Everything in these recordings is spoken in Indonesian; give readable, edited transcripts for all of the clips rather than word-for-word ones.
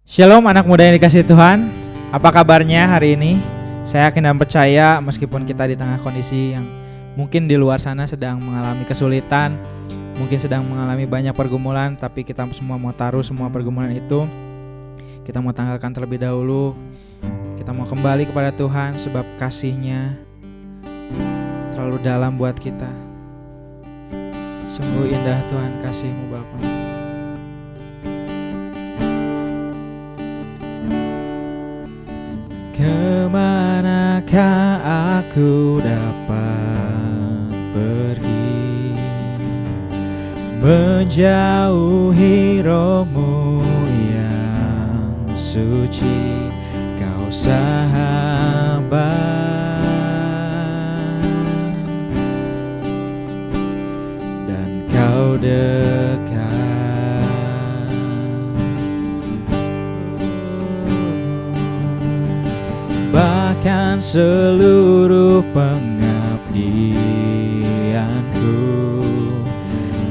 Shalom anak muda yang dikasihi Tuhan. Apa kabarnya hari ini? Saya yakin dan percaya meskipun kita di tengah kondisi yang mungkin di luar sana sedang mengalami kesulitan, mungkin sedang mengalami banyak pergumulan, tapi kita semua mau taruh semua pergumulan itu, kita mau tanggalkan terlebih dahulu. Kita mau kembali kepada Tuhan sebab kasih-Nya terlalu dalam buat kita. Sungguh indah Tuhan kasih-Mu Bapa. Kemanakah aku dapat pergi, menjauhi roh-Mu yang suci, Kau sahabat, dan Kau dekat. Bahkan seluruh pengabdianku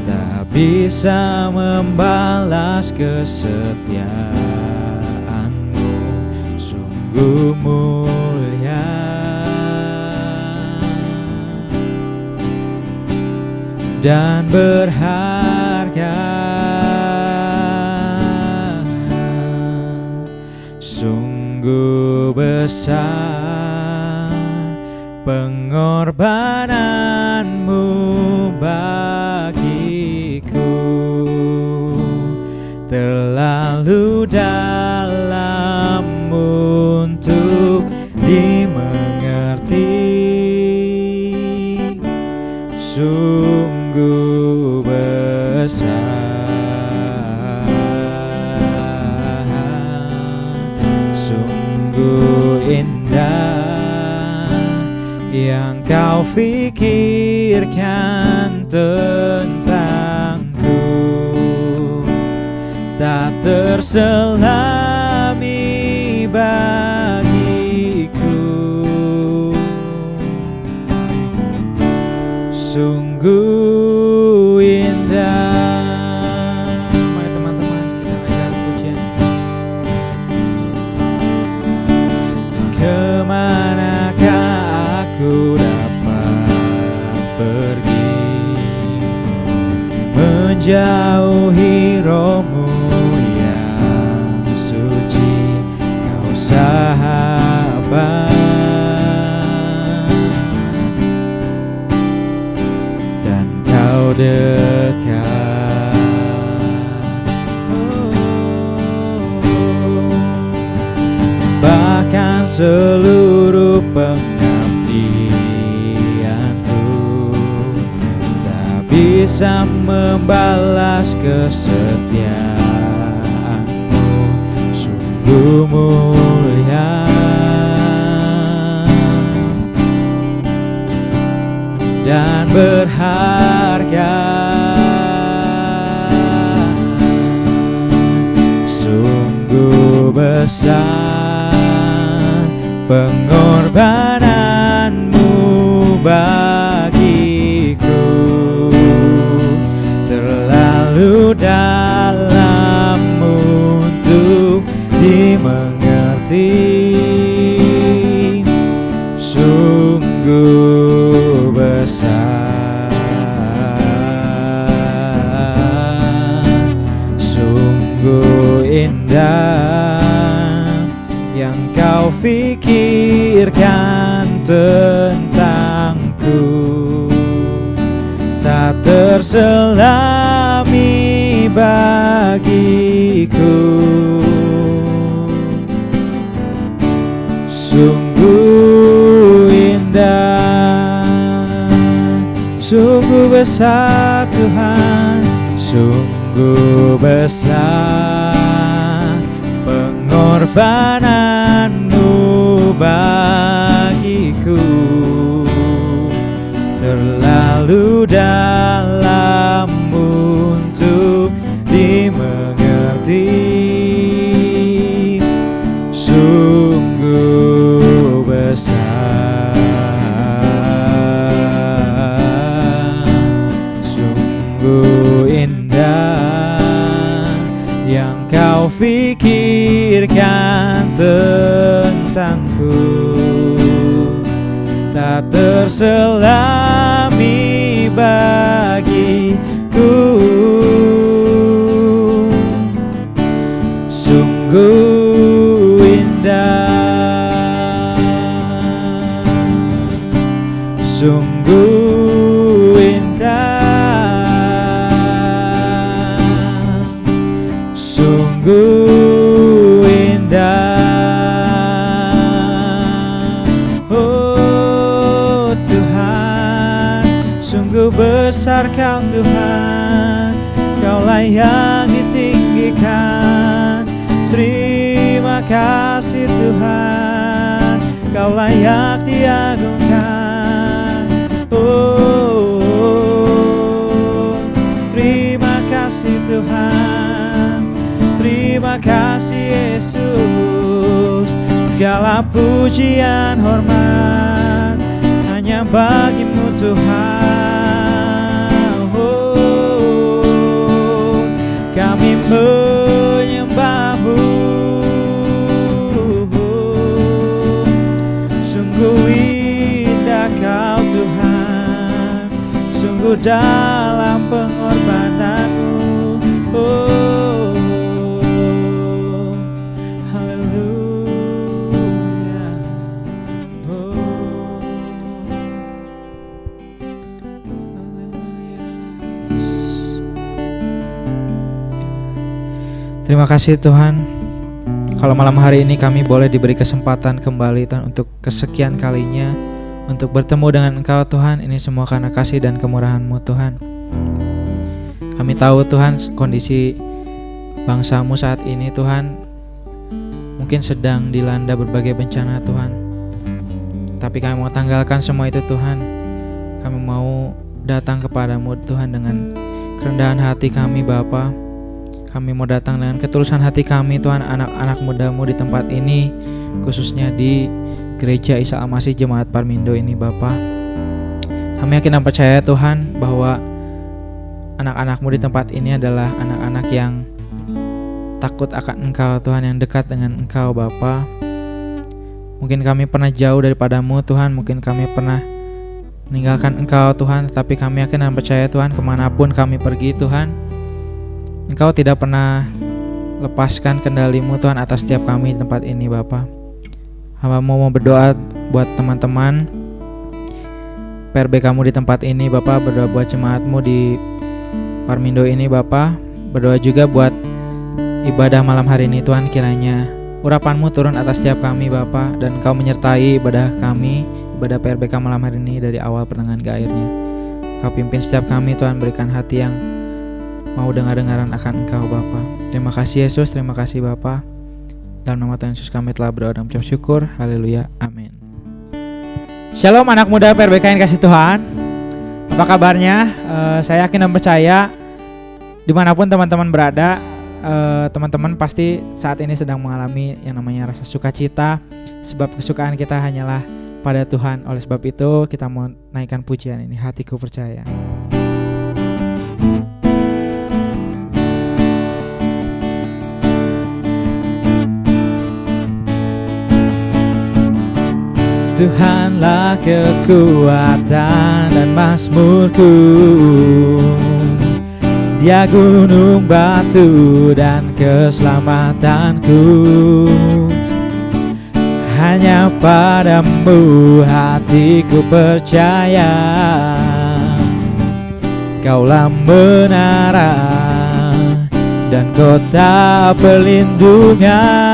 tak bisa membalas kesetiaan-Mu, sungguh mulia dan berharga. Sungguh besar pengorbanan-Mu bagiku, terlalu dalam untuk dimengerti. Sungguh besar, indah yang Kau fikirkan tentangku, tak terselami bagiku. Sungguh indah. Mari teman-teman kita naikkan pujian. Kemanakah aku dapat pergi, menjauhi roh-Mu yang suci, Kau sahabat, dan Kau dekat. Bahkan seluruh pengabdianku tak bisa membalas kesetiaan-Mu, sungguh mulia dan berharga. Sungguh besar pengorbanan-Mu bagiku, terlalu dalam untuk dimengerti. Sungguh besar, sungguh indah yang Kau fikirkan tentangku, tak terselami bagiku. Sungguh indah, sungguh besar Tuhan, sungguh besar pengorbanan-Mu bagiku, terlalu dalam untuk dimengerti. Sungguh besar, sungguh indah yang Kau kau fikirkan tentangku, tak terselami bagiku. Sungguh indah, sungguh indah, sungguh indah. Oh Tuhan, sungguh besar Kau Tuhan, Kaulah yang ditinggikan. Terima kasih Tuhan, Kau layak diagungkan. Oh, terima kasih Tuhan, terima kasih Yesus. Segala pujian hormat hanya bagi-Mu Tuhan. Oh, kami menyembah-Mu. Sungguh indah Kau Tuhan, sungguh dalam pengorbanan-Mu. Oh, haleluya. Oh, haleluya. Terima kasih Tuhan, kalau malam hari ini kami boleh diberi kesempatan kembali Tuhan untuk kesekian kalinya untuk bertemu dengan Engkau Tuhan. Ini semua karena kasih dan kemurahan-Mu Tuhan. Kami tahu Tuhan kondisi bangsa-Mu saat ini Tuhan mungkin sedang dilanda berbagai bencana Tuhan. Tapi kami mau tanggalkan semua itu Tuhan. Kami mau datang kepadamu Tuhan dengan kerendahan hati kami Bapa. Kami mau datang dengan ketulusan hati kami Tuhan, anak-anak muda-Mu di tempat ini, khususnya di Gereja Isa Al-Masih Jemaat Parmindo ini Bapa. Kami yakin dan percaya Tuhan bahwa anak-anak-Mu di tempat ini adalah anak-anak yang takut akan Engkau Tuhan, yang dekat dengan Engkau Bapa. Mungkin kami pernah jauh daripada-Mu Tuhan, mungkin kami pernah meninggalkan Engkau Tuhan, tetapi kami yakin dan percaya Tuhan, kemanapun kami pergi Tuhan, Engkau tidak pernah lepaskan kendali-Mu Tuhan atas setiap kami di tempat ini Bapa. Hamba mau berdoa buat teman-teman PRBK-Mu di tempat ini Bapa, berdoa buat jemaat-Mu di Parmindo ini Bapa, berdoa juga buat ibadah malam hari ini Tuhan, kiranya urapan-Mu turun atas setiap kami Bapa, dan Engkau menyertai ibadah kami, ibadah PRBK malam hari ini dari awal pertengahan ke akhirnya. Kau pimpin setiap kami Tuhan, berikan hati yang mau dengar-dengaran akan Engkau Bapa. Terima kasih Yesus, terima kasih Bapa. Dalam nama Tuhan Yesus kami telah berdoa dan mengucap syukur. Haleluya, amin. Shalom anak muda PRBK yang kasih Tuhan. Apa kabarnya? Saya yakin dan percaya dimanapun teman-teman berada, teman-teman pasti saat ini sedang mengalami yang namanya rasa sukacita, sebab kesukaan kita hanyalah pada Tuhan. Oleh sebab itu kita mau naikkan pujian ini, Hatiku Percaya. Tuhanlah kekuatan dan mazmurku, Dia gunung batu dan keselamatanku. Hanya padamu hatiku percaya, Kaulah menara dan kota perlindungan.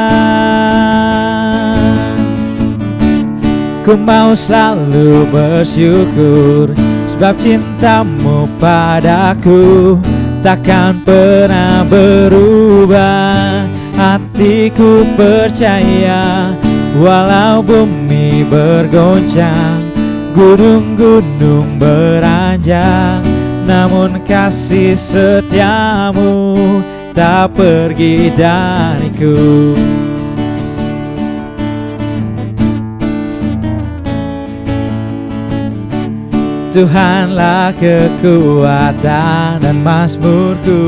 Ku mau selalu bersyukur, sebab cinta-Mu padaku takkan pernah berubah. Hatiku percaya, walau bumi bergoncang, gunung-gunung beranjak, namun kasih setia-Mu tak pergi dariku. Tuhanlah kekuatan dan mazmurku,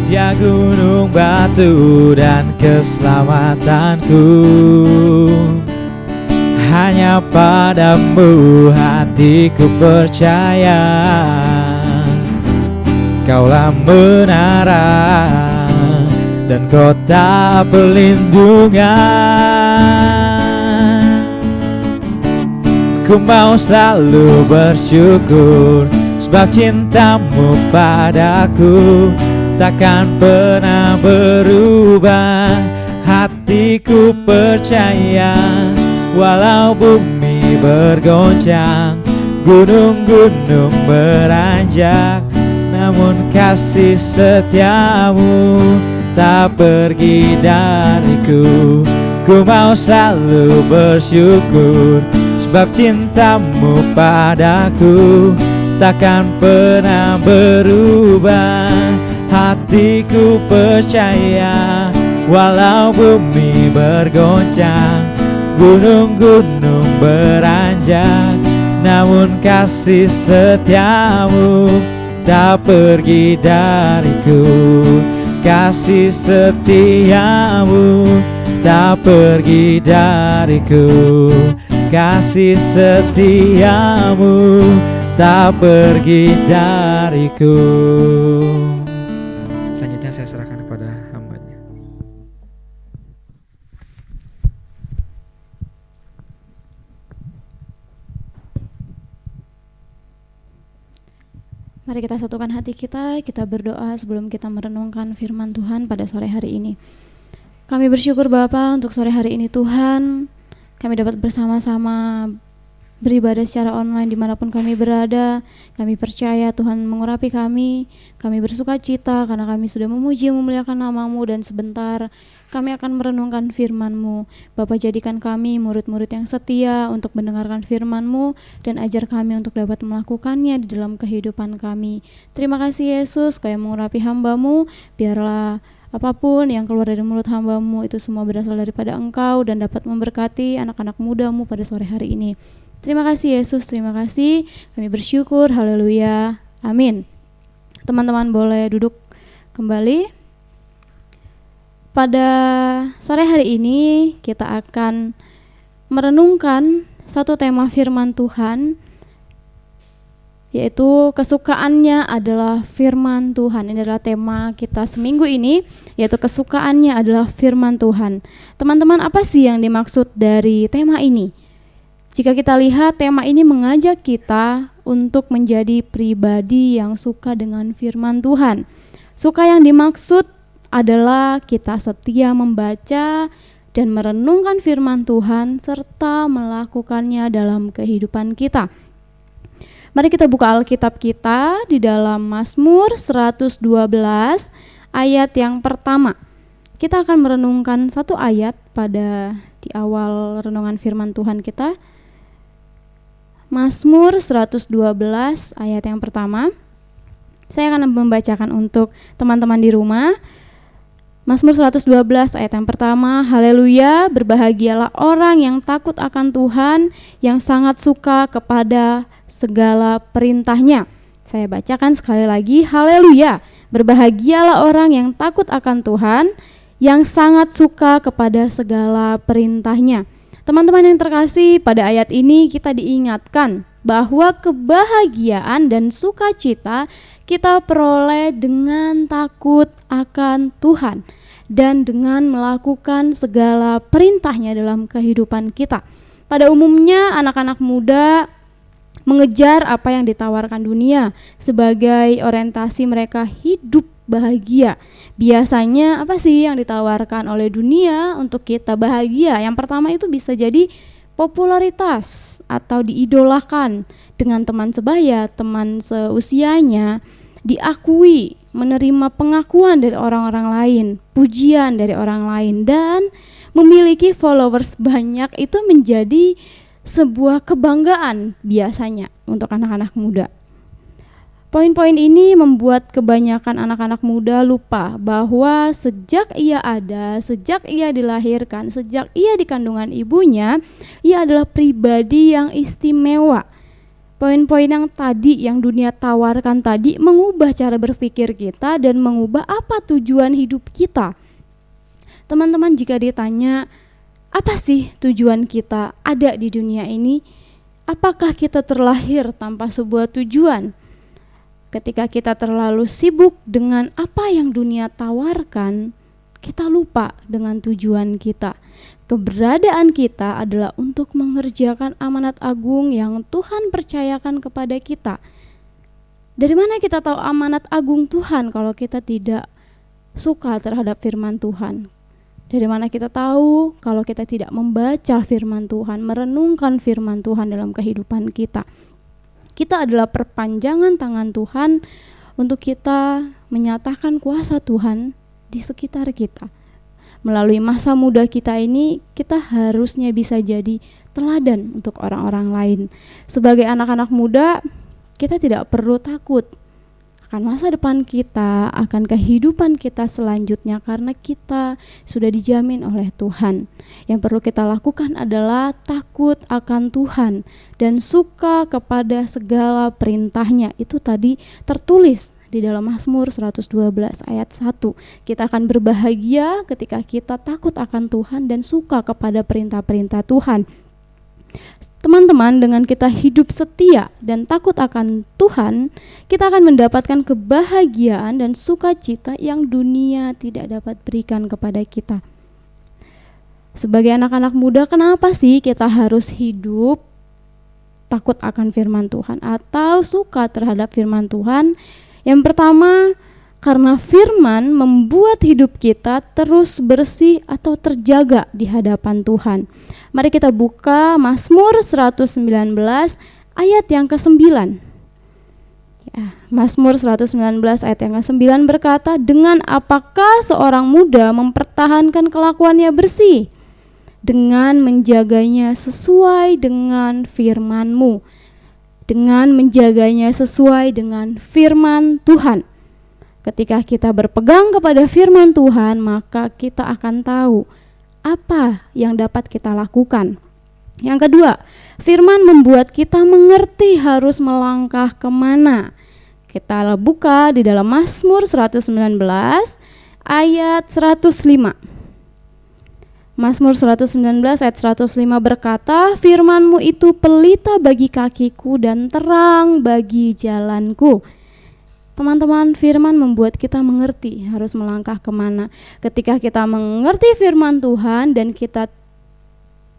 Dia pada gunung batu dan keselamatanku. Hanya padamu hatiku percaya, Kaulah menara dan kota perlindungan. Ku mau selalu bersyukur sebab cintamu padaku takkan pernah berubah. Hatiku percaya walau bumi bergoncang, gunung-gunung beranjak, namun kasih setiamu tak pergi dariku. Ku mau selalu bersyukur sebab cintamu padaku takkan pernah berubah. Hatiku percaya walau bumi bergoncang, gunung-gunung beranjak, namun kasih setiamu tak pergi dariku. Kasih setiamu tak pergi dariku. Kasih setiamu tak pergi dariku. Selanjutnya saya serahkan kepada hambanya. Mari kita satukan hati kita berdoa sebelum kita merenungkan firman Tuhan pada sore hari ini. Kami bersyukur Bapa untuk sore hari ini Tuhan, kami dapat bersama-sama beribadah secara online dimanapun kami berada. Kami percaya Tuhan mengurapi kami bersuka cita karena kami sudah memuji memuliakan nama-Mu, dan sebentar kami akan merenungkan firman-Mu. Bapa, jadikan kami murid-murid yang setia untuk mendengarkan firman-Mu dan ajar kami untuk dapat melakukannya di dalam kehidupan kami. Terima kasih Yesus, Kau yang mengurapi hamba-Mu, biarlah apapun yang keluar dari mulut hamba-Mu itu semua berasal daripada Engkau dan dapat memberkati anak-anak muda-Mu pada sore hari ini. Terima kasih Yesus, terima kasih. Kami bersyukur, haleluya, amin. Teman-teman boleh duduk kembali. Pada sore hari ini kita akan merenungkan satu tema firman Tuhan, yaitu kesukaannya adalah firman Tuhan. Ini adalah tema kita seminggu ini, yaitu kesukaannya adalah firman Tuhan. Teman-teman, apa sih yang dimaksud dari tema ini? Jika kita lihat, tema ini mengajak kita untuk menjadi pribadi yang suka dengan firman Tuhan. Suka yang dimaksud adalah kita setia membaca dan merenungkan firman Tuhan serta melakukannya dalam kehidupan kita. Mari kita buka Alkitab kita di dalam Mazmur 112 ayat yang pertama. Kita akan merenungkan satu ayat pada di awal renungan firman Tuhan kita. Mazmur 112 ayat yang pertama. Saya akan membacakan untuk teman-teman di rumah. Mazmur 112 ayat yang pertama. Haleluya, berbahagialah orang yang takut akan Tuhan, yang sangat suka kepada segala perintahnya. Saya bacakan sekali lagi. Haleluya, berbahagialah orang yang takut akan Tuhan, yang sangat suka kepada segala perintahnya. Teman-teman yang terkasih, pada ayat ini kita diingatkan bahwa kebahagiaan dan sukacita kita peroleh dengan takut akan Tuhan dan dengan melakukan segala perintahnya dalam kehidupan kita. Pada umumnya anak-anak muda mengejar apa yang ditawarkan dunia sebagai orientasi mereka hidup bahagia. Biasanya apa sih yang ditawarkan oleh dunia untuk kita bahagia? Yang pertama itu bisa jadi popularitas atau diidolakan dengan teman sebaya, teman seusianya, diakui, menerima pengakuan dari orang-orang lain, pujian dari orang lain, dan memiliki followers banyak itu menjadi sebuah kebanggaan biasanya untuk anak-anak muda. Poin-poin ini membuat kebanyakan anak-anak muda lupa bahwa sejak ia ada, sejak ia dilahirkan, sejak ia di kandungan ibunya, ia adalah pribadi yang istimewa. Poin-poin yang tadi, yang dunia tawarkan tadi, mengubah cara berpikir kita dan mengubah apa tujuan hidup kita. Teman-teman, jika ditanya, apa sih tujuan kita ada di dunia ini? Apakah kita terlahir tanpa sebuah tujuan? Ketika kita terlalu sibuk dengan apa yang dunia tawarkan, kita lupa dengan tujuan kita. Keberadaan kita adalah untuk mengerjakan amanat agung yang Tuhan percayakan kepada kita. Dari mana kita tahu amanat agung Tuhan kalau kita tidak suka terhadap firman Tuhan? Dari mana kita tahu kalau kita tidak membaca firman Tuhan, merenungkan firman Tuhan dalam kehidupan kita? Kita adalah perpanjangan tangan Tuhan untuk kita menyatakan kuasa Tuhan di sekitar kita. Melalui masa muda kita ini, kita harusnya bisa jadi teladan untuk orang-orang lain. Sebagai anak-anak muda, kita tidak perlu takut akan masa depan kita, akan kehidupan kita selanjutnya, karena kita sudah dijamin oleh Tuhan. Yang perlu kita lakukan adalah takut akan Tuhan dan suka kepada segala perintahnya. Itu tadi tertulis di dalam Mazmur 112 ayat 1. Kita akan berbahagia ketika kita takut akan Tuhan dan suka kepada perintah-perintah Tuhan. Teman-teman, dengan kita hidup setia dan takut akan Tuhan, kita akan mendapatkan kebahagiaan dan sukacita yang dunia tidak dapat berikan kepada kita. Sebagai anak-anak muda, kenapa sih kita harus hidup takut akan firman Tuhan atau suka terhadap firman Tuhan? Yang pertama, karena firman membuat hidup kita terus bersih atau terjaga di hadapan Tuhan. Mari kita buka Mazmur 119 ayat yang ke-9. Ya, Mazmur 119 ayat yang ke-9 berkata, "Dengan apakah seorang muda mempertahankan kelakuannya bersih? Dengan menjaganya sesuai dengan firman-Mu." Dengan menjaganya sesuai dengan firman Tuhan. Ketika kita berpegang kepada firman Tuhan, maka kita akan tahu apa yang dapat kita lakukan. Yang kedua, firman membuat kita mengerti harus melangkah kemana. Kita buka di dalam Mazmur 119 ayat 105. Mazmur 119 ayat 105 berkata, "Firman-Mu itu pelita bagi kakiku dan terang bagi jalanku." Teman-teman, firman membuat kita mengerti harus melangkah kemana. Ketika kita mengerti firman Tuhan dan kita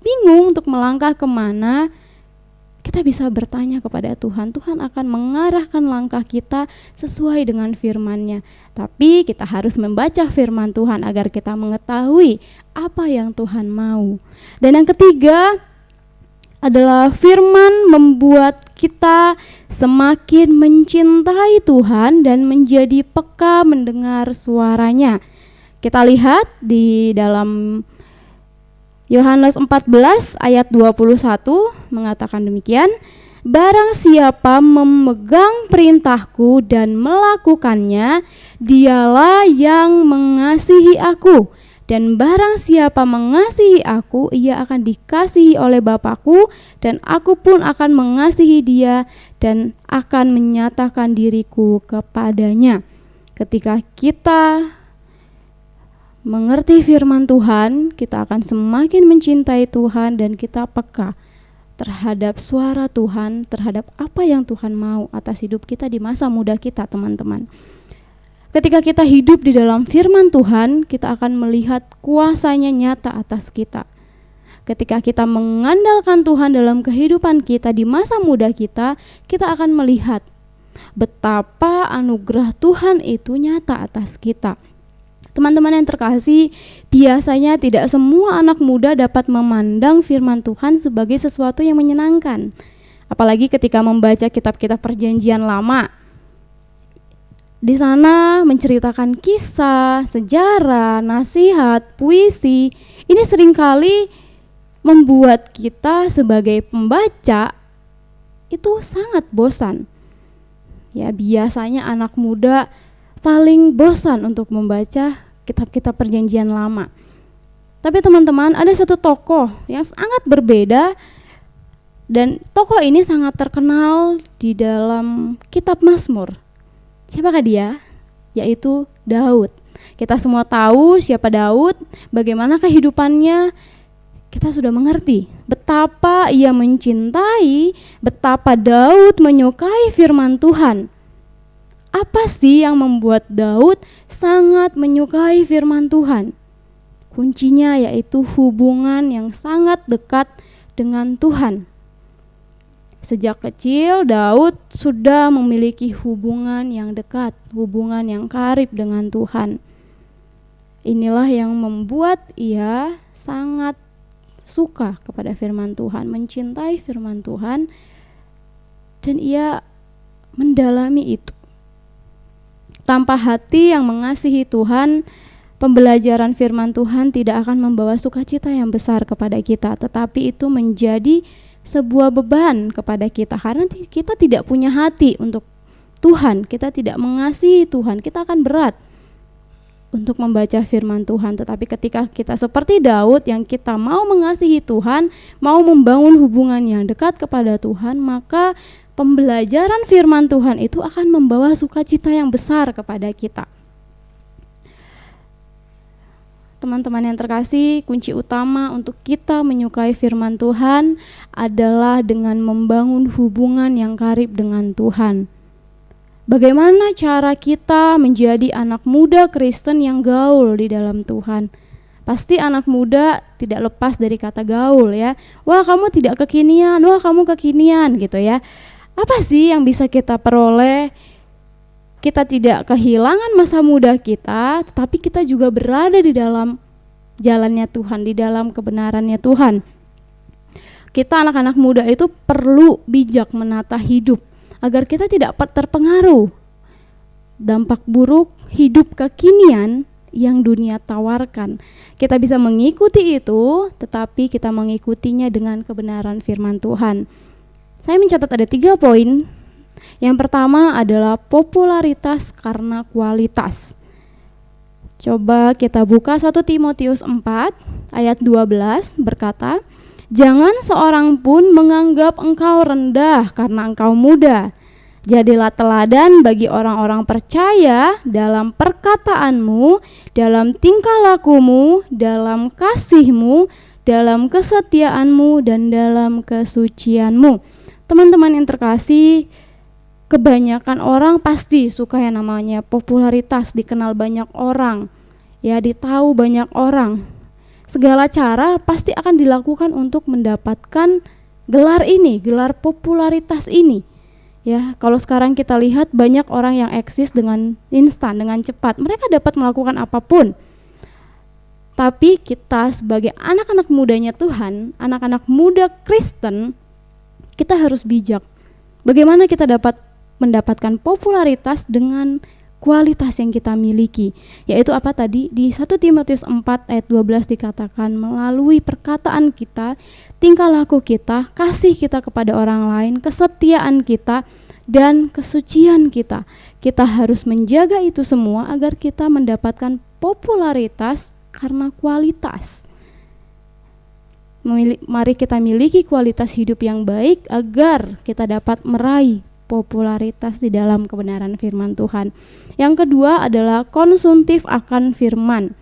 bingung untuk melangkah kemana, kita bisa bertanya kepada Tuhan. Tuhan akan mengarahkan langkah kita sesuai dengan firman-Nya. Tapi kita harus membaca firman Tuhan agar kita mengetahui apa yang Tuhan mau. Dan yang ketiga adalah firman membuat kita semakin mencintai Tuhan dan menjadi peka mendengar suaranya. Kita lihat di dalam Yohanes 14 ayat 21 mengatakan demikian, "Barang siapa memegang perintahku dan melakukannya, dialah yang mengasihi aku. Dan barang siapa mengasihi aku, ia akan dikasihi oleh Bapa-Ku, dan aku pun akan mengasihi dia dan akan menyatakan diriku kepadanya." Ketika kita mengerti firman Tuhan, kita akan semakin mencintai Tuhan dan kita peka terhadap suara Tuhan, terhadap apa yang Tuhan mau atas hidup kita di masa muda kita, teman-teman. Ketika kita hidup di dalam firman Tuhan, kita akan melihat kuasa-Nya nyata atas kita. Ketika kita mengandalkan Tuhan dalam kehidupan kita di masa muda kita, kita akan melihat betapa anugerah Tuhan itu nyata atas kita. Teman-teman yang terkasih, biasanya tidak semua anak muda dapat memandang firman Tuhan sebagai sesuatu yang menyenangkan. Apalagi ketika membaca kitab-kitab perjanjian lama. Di sana menceritakan kisah, sejarah, nasihat, puisi. Ini seringkali membuat kita sebagai pembaca itu sangat bosan. Ya, biasanya anak muda paling bosan untuk membaca kitab-kitab perjanjian lama. Tapi teman-teman, ada satu tokoh yang sangat berbeda Dan tokoh ini sangat terkenal di dalam kitab Mazmur. Siapakah dia? Yaitu Daud. Kita semua tahu siapa Daud, bagaimana kehidupannya. Kita sudah mengerti betapa ia mencintai, betapa Daud menyukai firman Tuhan. Apa sih yang membuat Daud sangat menyukai firman Tuhan? Kuncinya yaitu hubungan yang sangat dekat dengan Tuhan. Sejak kecil Daud sudah memiliki hubungan yang dekat, hubungan yang karib dengan Tuhan. Inilah yang membuat ia sangat suka kepada firman Tuhan, mencintai firman Tuhan, dan ia mendalami itu. Tanpa hati yang mengasihi Tuhan, pembelajaran firman Tuhan tidak akan membawa sukacita yang besar kepada kita, tetapi itu menjadi sebuah beban kepada kita karena kita tidak punya hati untuk Tuhan, kita tidak mengasihi Tuhan, kita akan berat untuk membaca firman Tuhan. Tetapi ketika kita seperti Daud yang kita mau mengasihi Tuhan, mau membangun hubungan yang dekat kepada Tuhan, maka pembelajaran firman Tuhan itu akan membawa sukacita yang besar kepada kita. Teman-teman yang terkasih, kunci utama untuk kita menyukai firman Tuhan adalah dengan membangun hubungan yang karib dengan Tuhan. Bagaimana cara kita menjadi anak muda Kristen yang gaul di dalam Tuhan? Pasti anak muda tidak lepas dari kata gaul ya. Wah, kamu tidak kekinian, wah kamu kekinian gitu ya. Apa sih yang bisa kita peroleh? Kita tidak kehilangan masa muda kita, tetapi kita juga berada di dalam jalannya Tuhan, di dalam kebenarannya Tuhan. Kita anak-anak muda itu perlu bijak menata hidup agar kita tidak terpengaruh dampak buruk hidup kekinian yang dunia tawarkan. Kita bisa mengikuti itu, tetapi kita mengikutinya dengan kebenaran firman Tuhan. Saya mencatat ada 3 poin. Yang pertama adalah popularitas karena kualitas. Coba kita buka 1 Timotius 4 ayat 12 berkata, "Jangan seorang pun menganggap engkau rendah karena engkau muda. Jadilah teladan bagi orang-orang percaya dalam perkataanmu, dalam tingkah lakumu, dalam kasihmu, dalam kesetiaanmu, dan dalam kesucianmu." Teman-teman yang terkasih, kebanyakan orang pasti suka yang namanya popularitas, dikenal banyak orang, ya ditahu banyak orang. Segala cara pasti akan dilakukan untuk mendapatkan gelar ini, gelar popularitas ini. Ya, kalau sekarang kita lihat banyak orang yang eksis dengan instan, dengan cepat. Mereka dapat melakukan apapun. Tapi kita sebagai anak-anak mudanya Tuhan, anak-anak muda Kristen, kita harus bijak. Bagaimana kita dapat mendapatkan popularitas dengan kualitas yang kita miliki, yaitu apa tadi di 1 Timotius 4 ayat 12 dikatakan melalui perkataan kita, tingkah laku kita, kasih kita kepada orang lain, kesetiaan kita, dan kesucian kita. Kita harus menjaga itu semua agar kita mendapatkan popularitas karena kualitas. Mari kita miliki kualitas hidup yang baik agar kita dapat meraih popularitas di dalam kebenaran firman Tuhan. Yang kedua adalah konsumtif akan firman.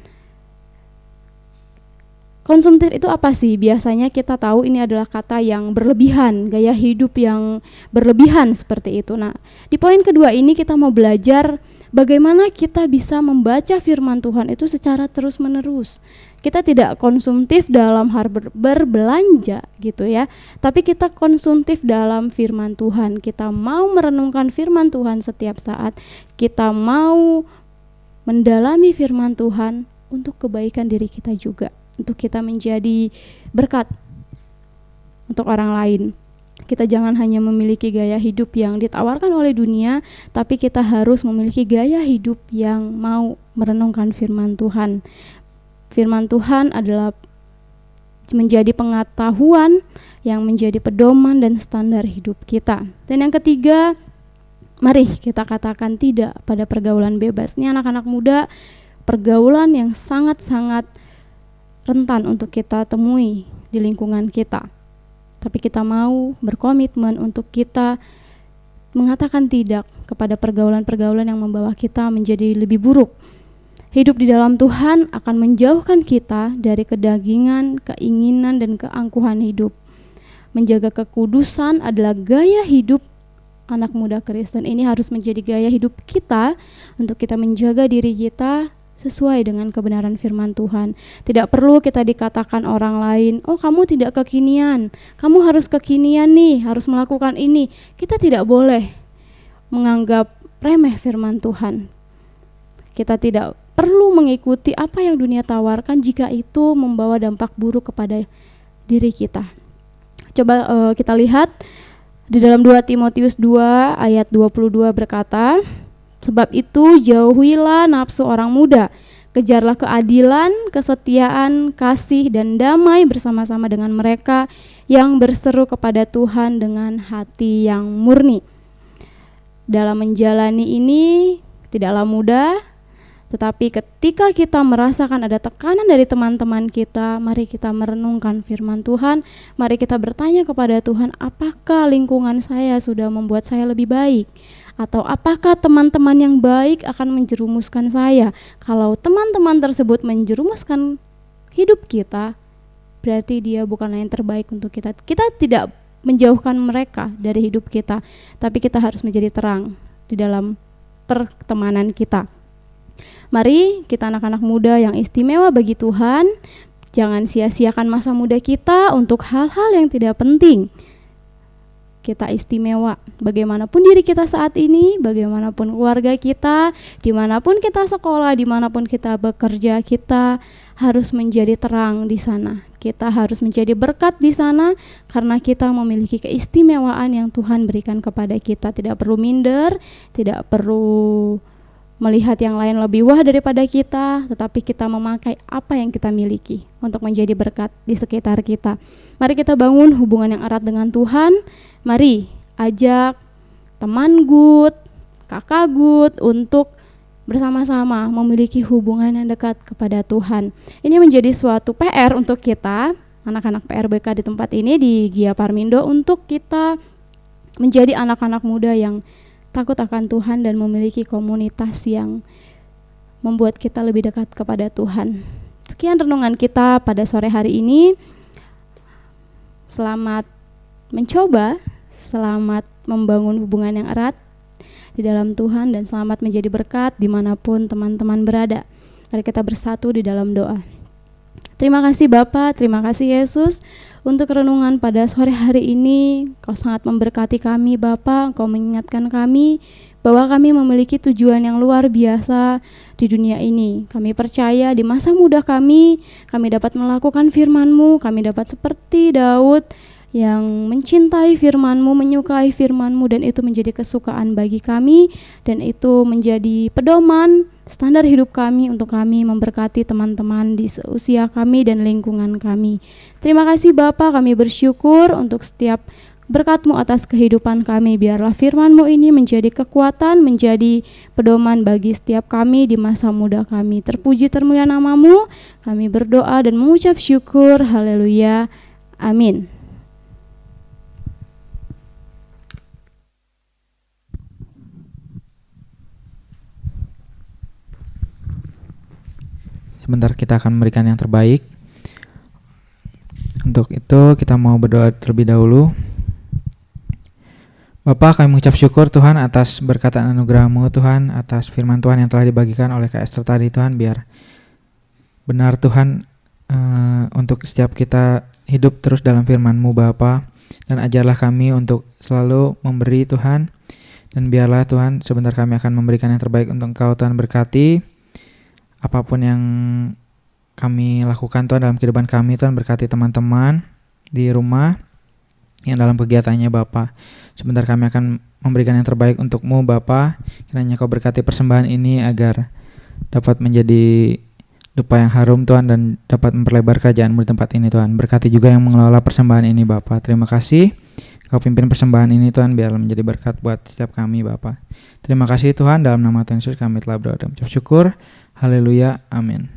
Konsumtif itu apa sih? Biasanya kita tahu ini adalah kata yang berlebihan, gaya hidup yang berlebihan seperti itu. Nah, di poin kedua ini kita mau belajar bagaimana kita bisa membaca firman Tuhan itu secara terus-menerus. Kita tidak konsumtif dalam hal berbelanja gitu ya, tapi kita konsumtif dalam firman Tuhan. Kita mau merenungkan firman Tuhan setiap saat. Kita mau mendalami firman Tuhan untuk kebaikan diri kita juga, untuk kita menjadi berkat untuk orang lain. Kita jangan hanya memiliki gaya hidup yang ditawarkan oleh dunia, tapi kita harus memiliki gaya hidup yang mau merenungkan firman Tuhan. Firman Tuhan adalah menjadi pengetahuan yang menjadi pedoman dan standar hidup kita. Dan yang ketiga, mari kita katakan tidak pada pergaulan bebas. Ini anak-anak muda, pergaulan yang sangat-sangat rentan untuk kita temui di lingkungan kita. tapi kita mau berkomitmen untuk kita mengatakan tidak kepada pergaulan-pergaulan yang membawa kita menjadi lebih buruk. Hidup di dalam Tuhan akan menjauhkan kita dari kedagingan, keinginan, dan keangkuhan hidup. Menjaga kekudusan adalah gaya hidup anak muda Kristen. Ini harus menjadi gaya hidup kita untuk kita menjaga diri kita sesuai dengan kebenaran firman Tuhan. Tidak perlu kita dikatakan orang lain, oh kamu tidak kekinian, kamu harus kekinian nih, harus melakukan ini. Kita tidak boleh menganggap remeh firman Tuhan. Kita tidak perlu mengikuti apa yang dunia tawarkan jika itu membawa dampak buruk kepada diri kita. Coba kita lihat di dalam 2 Timotius 2 ayat 22 berkata, sebab itu jauhilah nafsu orang muda, kejarlah keadilan, kesetiaan, kasih, dan damai bersama-sama dengan mereka yang berseru kepada Tuhan dengan hati yang murni. Dalam menjalani ini tidaklah mudah, tetapi ketika kita merasakan ada tekanan dari teman-teman kita, mari kita merenungkan firman Tuhan, mari kita bertanya kepada Tuhan, apakah lingkungan saya sudah membuat saya lebih baik? Atau apakah teman-teman yang baik akan menjerumuskan saya? Kalau teman-teman tersebut menjerumuskan hidup kita, berarti dia bukanlah yang terbaik untuk kita. Kita tidak menjauhkan mereka dari hidup kita, tapi kita harus menjadi terang di dalam pertemanan kita. Mari kita anak-anak muda yang istimewa bagi Tuhan, jangan sia-siakan masa muda kita untuk hal-hal yang tidak penting. Kita istimewa, bagaimanapun diri kita saat ini, bagaimanapun keluarga kita, dimanapun kita sekolah, dimanapun kita bekerja, kita harus menjadi terang di sana. Kita harus menjadi berkat di sana karena kita memiliki keistimewaan yang Tuhan berikan kepada kita. Tidak perlu minder, tidak perlu melihat yang lain lebih wah daripada kita, tetapi kita memakai apa yang kita miliki untuk menjadi berkat di sekitar kita. Mari kita bangun hubungan yang erat dengan Tuhan. Mari ajak teman good, kakak good untuk bersama-sama memiliki hubungan yang dekat kepada Tuhan. Ini menjadi suatu PR untuk kita, anak-anak PRBK di tempat ini di Gia Parmindo, untuk kita menjadi anak-anak muda yang takut akan Tuhan dan memiliki komunitas yang membuat kita lebih dekat kepada Tuhan. Sekian renungan kita pada sore hari ini. Selamat mencoba, selamat membangun hubungan yang erat di dalam Tuhan, dan selamat menjadi berkat dimanapun teman-teman berada. Mari kita bersatu di dalam doa. Terima kasih Bapa, terima kasih Yesus untuk renungan pada sore hari ini. Kau sangat memberkati kami Bapa, Kau mengingatkan kami bahwa kami memiliki tujuan yang luar biasa di dunia ini. Kami percaya di masa muda kami dapat melakukan firman-Mu, kami dapat seperti Daud yang mencintai firman-Mu, menyukai firman-Mu, dan itu menjadi kesukaan bagi kami, dan itu menjadi pedoman standar hidup kami untuk kami memberkati teman-teman di seusia kami dan lingkungan kami. Terima kasih Bapa, kami bersyukur untuk setiap berkat-Mu atas kehidupan kami. Biarlah firman-Mu ini menjadi kekuatan, menjadi pedoman bagi setiap kami di masa muda kami. Terpuji termulia nama-Mu, kami berdoa dan mengucap syukur. Haleluya, amin. Sebentar kita akan memberikan yang terbaik. Untuk itu kita mau berdoa terlebih dahulu. Bapa, kami mengucap syukur Tuhan atas berkat dan anugerah-Mu Tuhan, atas firman Tuhan yang telah dibagikan oleh Kak Esther tadi Tuhan. Biar benar Tuhan untuk setiap kita hidup terus dalam firman-Mu Bapa, dan ajarlah kami untuk selalu memberi Tuhan. Dan biarlah Tuhan sebentar kami akan memberikan yang terbaik untuk Engkau Tuhan. Berkati apapun yang kami lakukan Tuhan dalam kehidupan kami Tuhan. Berkati teman-teman di rumah yang dalam kegiatannya Bapa. Sebentar kami akan memberikan yang terbaik untuk-Mu Bapa. Kiranya Kau berkati persembahan ini agar dapat menjadi dupa yang harum Tuhan, dan dapat memperlebar kerajaan-Mu di tempat ini Tuhan. Berkati juga yang mengelola persembahan ini Bapa. Terima kasih Kau pimpin persembahan ini Tuhan, biarlah menjadi berkat buat setiap kami Bapa. Terima kasih Tuhan, dalam nama Tuhan Yesus kami telah berdoa dan mengucap syukur. Haleluya, amin.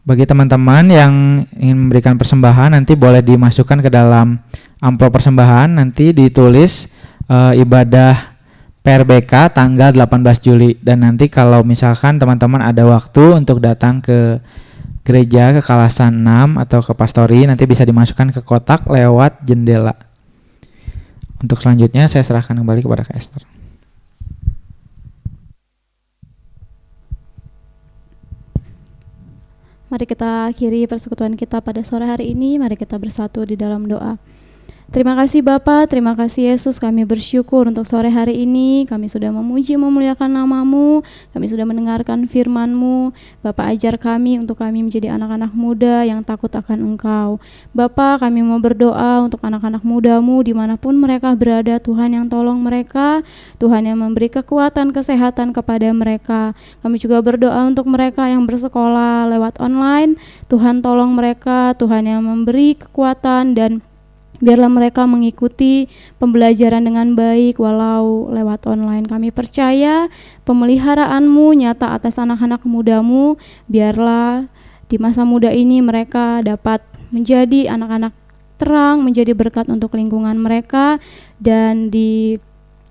Bagi teman-teman yang ingin memberikan persembahan, nanti boleh dimasukkan ke dalam amplop persembahan, nanti ditulis ibadah PRBK tanggal 18 Juli. Dan nanti kalau misalkan teman-teman ada waktu untuk datang ke gereja ke Kalasan 6 atau ke Pastori, nanti bisa dimasukkan ke kotak lewat jendela. Untuk selanjutnya saya serahkan kembali kepada Kak Esther. Mari kita akhiri persekutuan kita pada sore hari ini. Mari kita bersatu di dalam doa. Terima kasih Bapa, terima kasih Yesus, kami bersyukur untuk sore hari ini. Kami sudah memuji memuliakan nama-Mu, kami sudah mendengarkan firman-Mu. Bapa, ajar kami untuk kami menjadi anak-anak muda yang takut akan Engkau. Bapa, kami mau berdoa untuk anak-anak muda-Mu dimanapun mereka berada. Tuhan yang tolong mereka, Tuhan yang memberi kekuatan, kesehatan kepada mereka. Kami juga berdoa untuk mereka yang bersekolah lewat online. Tuhan tolong mereka, Tuhan yang memberi kekuatan, dan biarlah mereka mengikuti pembelajaran dengan baik walau lewat online. Kami percaya pemeliharaan-Mu nyata atas anak-anak muda-Mu. Biarlah di masa muda ini mereka dapat menjadi anak-anak terang, menjadi berkat untuk lingkungan mereka. Dan di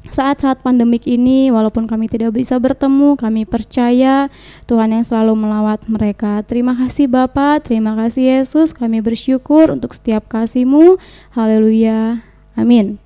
saat-saat pandemik ini, walaupun kami tidak bisa bertemu, kami percaya Tuhan yang selalu melawat mereka. Terima kasih Bapa, terima kasih Yesus, kami bersyukur untuk setiap kasih-Mu. Haleluya, amin.